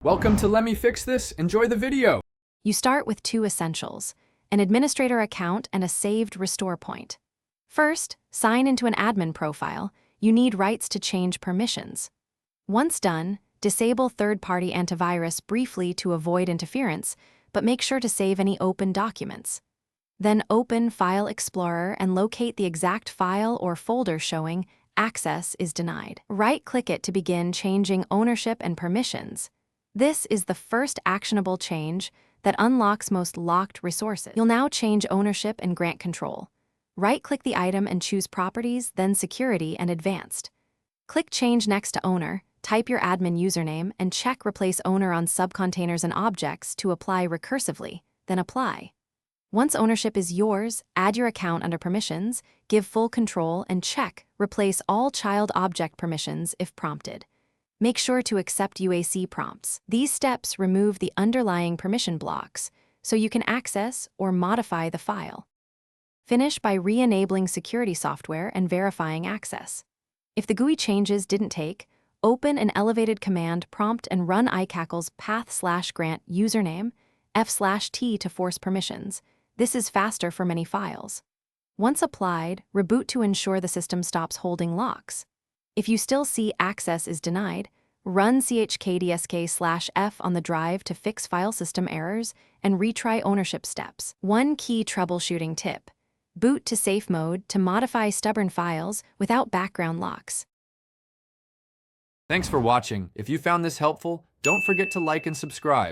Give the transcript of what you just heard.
Welcome to Let Me Fix This. Enjoy the video. You start with two essentials, an administrator account and a saved restore point. First, sign into an admin profile. You need rights to change permissions. Once done, disable third-party antivirus briefly to avoid interference, but make sure to save any open documents. Then open File Explorer and locate the exact file or folder showing access is denied. Right-click it to begin changing ownership and permissions. This is the first actionable change that unlocks most locked resources. You'll now change ownership and grant control. Right-click the item and choose Properties, then Security and Advanced. Click Change next to Owner, type your admin username, and check Replace Owner on subcontainers and objects to apply recursively, then Apply. Once ownership is yours, add your account under Permissions, give full control, and check Replace all child object permissions if prompted. Make sure to accept UAC prompts. These steps remove the underlying permission blocks, so you can access or modify the file. Finish by re-enabling security software and verifying access. If the GUI changes didn't take, open an elevated command prompt and run iCackle's path/grant username f/t to force permissions. This is faster for many files. Once applied, reboot to ensure the system stops holding locks. If you still see access is denied, run chkdsk/f on the drive to fix file system errors and retry ownership steps. One key troubleshooting tip: boot to safe mode to modify stubborn files without background locks. Thanks for watching. If you found this helpful, don't forget to like and subscribe.